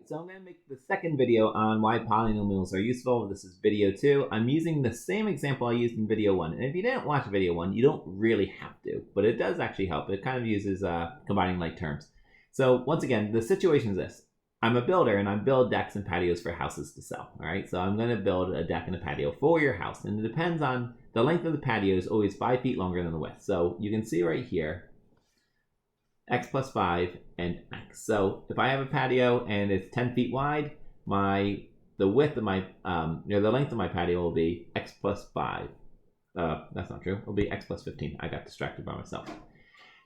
so I'm going to make the second video on why polynomials are useful. This is video 2. I'm using the same example I used in video 1. And if you didn't watch video 1, you don't really have to, but it does actually help. It kind of uses combining like terms. So once again, the situation is this. I'm a builder and I build decks and patios for houses to sell. All right, so I'm going to build a deck and a patio for your house. And it depends on the length of the patio is always 5 feet longer than the width. So you can see right here, x plus 5 and x. So if I have a patio and it's 10 feet wide, the width of my the length of my patio will be x plus 5. That's not true. It'll be x plus 15. I got distracted by myself.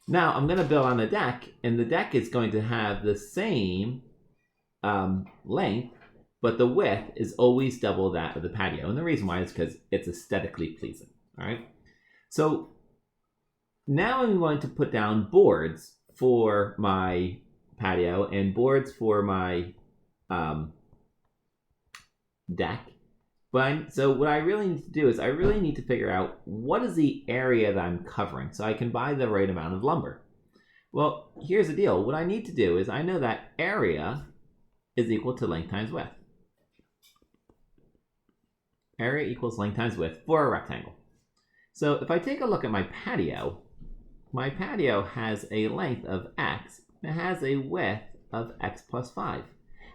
Now I'm going to build on the deck, and the deck is going to have the same length, but the width is always double that of the patio. And the reason why is because it's aesthetically pleasing. All right. So now I'm going to put down boards for my patio and boards for my deck. So what I really need to do is I really need to figure out what is the area that I'm covering so I can buy the right amount of lumber. Well, here's the deal. What I need to do is I know that area is equal to length times width. Area equals length times width for a rectangle. So if I take a look at my patio has a length of x, and it has a width of x plus 5.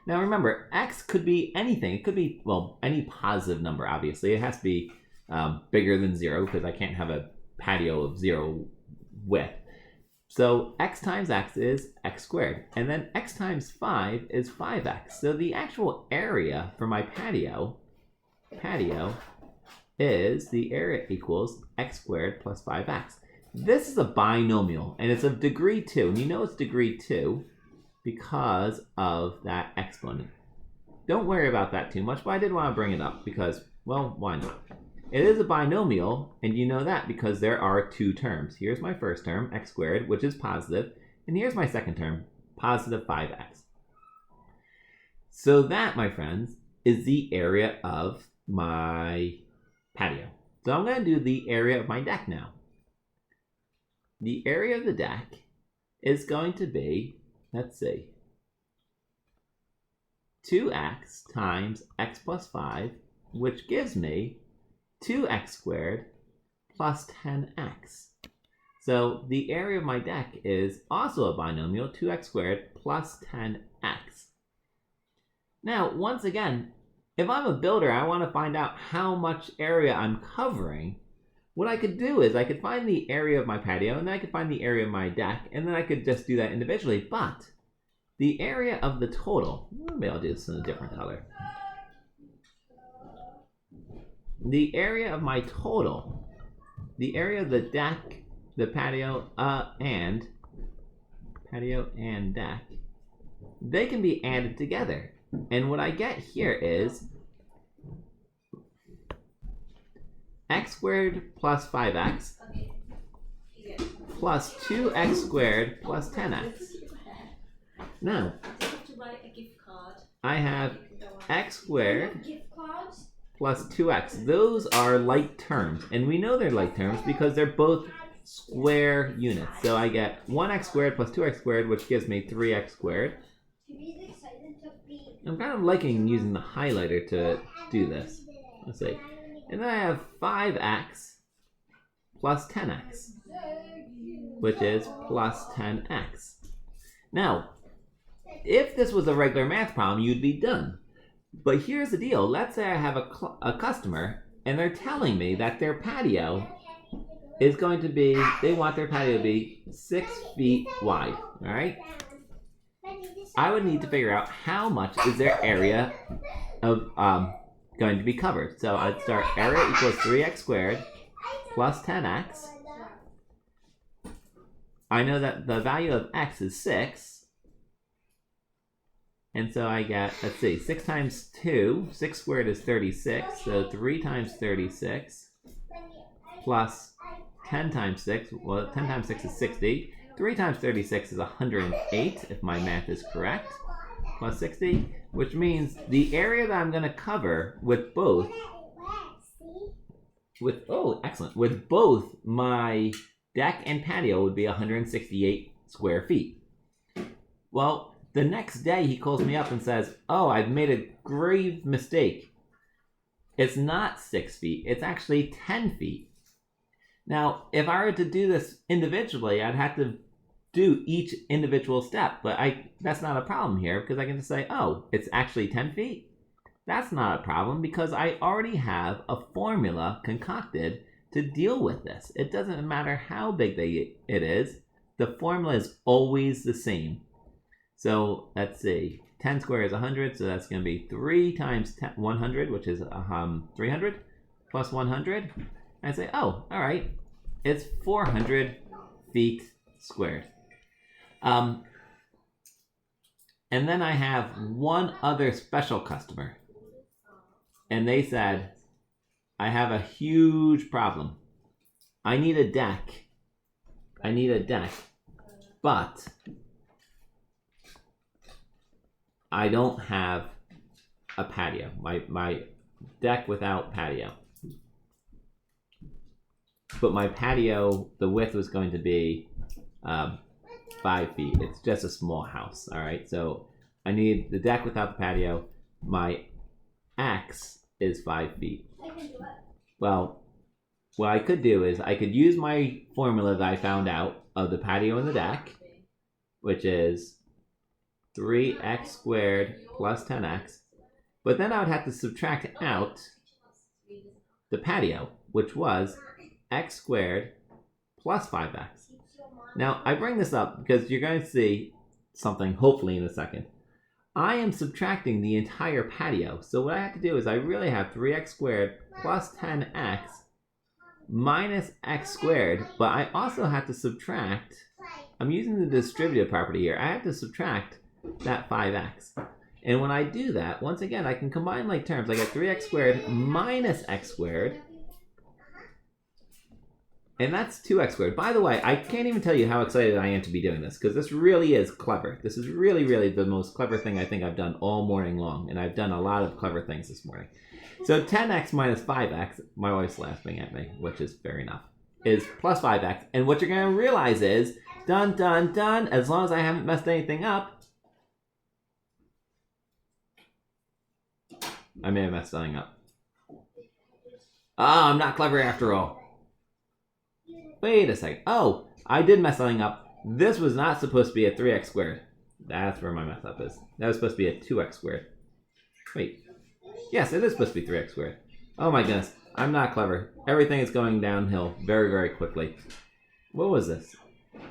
Now remember, x could be anything. It could be, well, any positive number, obviously. It has to be bigger than 0 because I can't have a patio of 0 width. So x times x is x squared, and then x times 5 is 5x. So the actual area for my patio is the area equals x squared plus 5x. This is a binomial, and it's of degree 2. And you know it's degree 2 because of that exponent. Don't worry about that too much, but I did want to bring it up because, well, why not? It is a binomial, and you know that because there are 2 terms. Here's my first term, x squared, which is positive, and here's my second term, positive 5x. So that, my friends, is the area of my patio. So I'm going to do the area of my deck now. The area of the deck is going to be, let's see, 2x times x plus 5, which gives me 2x squared plus 10x. So the area of my deck is also a binomial, 2x squared plus 10x. Now, once again, if I'm a builder, I want to find out how much area I'm covering. What I could do is I could find the area of my patio, and then I could find the area of my deck, and then I could just do that individually. But the area of the total, maybe I'll do this in a different color. The area of my total, the area of the deck, the patio, and deck, they can be added together. And what I get here is x squared plus 5x plus 2x squared plus 10x. Now, I have x squared plus 2x. Those are like terms, and we know they're like terms because they're both square units. So I get 1x squared plus 2x squared, which gives me 3x squared. I'm kind of liking using the highlighter to do this. Let's see. And then I have 5x plus 10x, which is plus 10x. Now, if this was a regular math problem, you'd be done. But here's the deal. Let's say I have a customer, and they're telling me that their patio is going to be, they want their patio to be 6 feet wide, all right? I would need to figure out how much is their area of going to be covered. So I'd start area equals 3x squared plus 10x. I know that the value of x is 6. And so I get, let's see, 6 times 2, 6 squared is 36. So 3 times 36 plus 10 times 6, well, 10 times 6 is 60. 3 times 36 is 108, if my math is correct, plus 60, which means the area that I'm going to cover with both, with both my deck and patio would be 168 square feet. Well, The next day he calls me up and says, oh, I've made a grave mistake. It's not 6 feet, it's actually 10 feet. Now, if I were to do this individually, I'd have to do each individual step, but that's not a problem here because I can just say, oh, it's actually 10 feet. That's not a problem because I already have a formula concocted to deal with this. It doesn't matter how big it is, the formula is always the same. So let's see, 10 squared is 100, so that's going to be 3 times 100, which is 300, plus 100. And I say, oh, all right, it's 400 feet squared. And then I have one other special customer. And they said, I have a huge problem. I need a deck. But I don't have a patio. My deck without patio. But my patio, the width was going to be 5 feet. It's just a small house, all right? So I need the deck without the patio. My X is 5 feet. Well, what I could do is I could use my formula that I found out of the patio and the deck, which is 3x squared plus 10x. But then I would have to subtract out the patio, which was x squared plus 5x. Now, I bring this up because you're going to see something hopefully in a second. I am subtracting the entire patio. So what I have to do is I really have 3x squared plus 10x minus x squared, but I also have to subtract, I'm using the distributive property here, I have to subtract that 5x. And when I do that, once again, I can combine like terms. I get 3x squared minus x squared, and that's 2x squared. By the way, I can't even tell you how excited I am to be doing this, because this really is clever. This is really, really the most clever thing I think I've done all morning long, and I've done a lot of clever things this morning. So 10x minus 5x, my wife's laughing at me, which is fair enough, is plus 5x. And what you're going to realize is, done, done, done, as long as I haven't messed anything up, I may have messed something up. Ah, I'm not clever after all. Wait a second. Oh, I did mess something up. This was not supposed to be a 3x squared. That's where my mess up is. That was supposed to be a 2x squared. Wait. Yes, it is supposed to be 3x squared. Oh my goodness. I'm not clever. Everything is going downhill very, very quickly. What was this?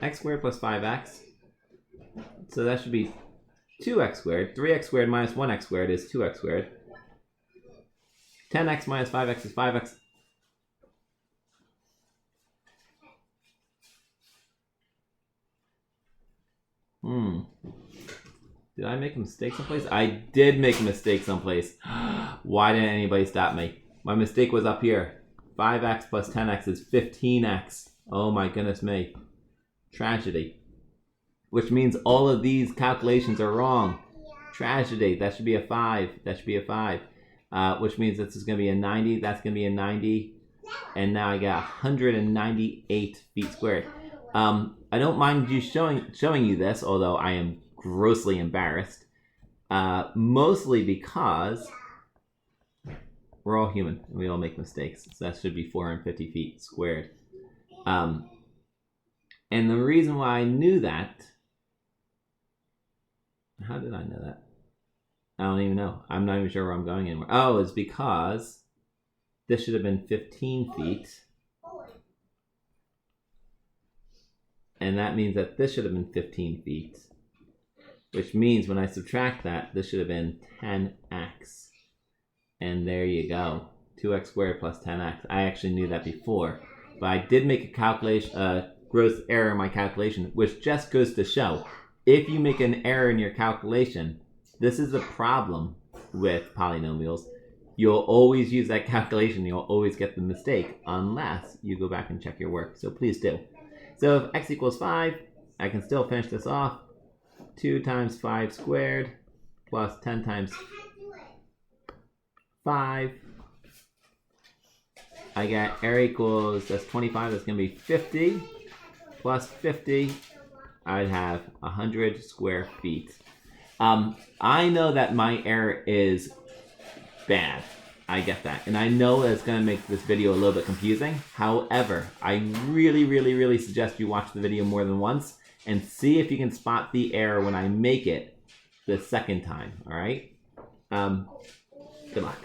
X squared plus 5x. So that should be 2x squared. 3x squared minus 1x squared is 2x squared. 10x minus 5x is 5x. Did I make a mistake someplace? I did make a mistake someplace. Why didn't anybody stop me? My mistake was up here. 5x plus 10x is 15x. Oh my goodness me. Tragedy. Which means all of these calculations are wrong. Tragedy. That should be a 5. That should be a 5. Which means this is going to be a 90. That's going to be a 90. And now I got 198 feet squared. I don't mind you showing you this, although I am grossly embarrassed. Mostly because we're all human and we all make mistakes. So that should be 450 feet squared. And the reason why I knew that, how did I know that? I don't even know. I'm not even sure where I'm going anymore. Oh, it's because this should have been 15 feet. And that means that this should have been 15 feet. Which means when I subtract that, this should have been 10x. And there you go. 2x squared plus 10x. I actually knew that before. But I did make a calculation, gross error in my calculation, which just goes to show, if you make an error in your calculation, this is a problem with polynomials. You'll always use that calculation. You'll always get the mistake unless you go back and check your work. So please do. So if x equals 5, I can still finish this off. 2 times 5 squared plus 10 times 5. I got area equals, that's 25, that's going to be 50. Plus 50, I'd have 100 square feet. I know that my error is bad. I get that. And I know that it's going to make this video a little bit confusing. However, I really suggest you watch the video more than once and see if you can spot the error when I make it the second time, all right? Good luck.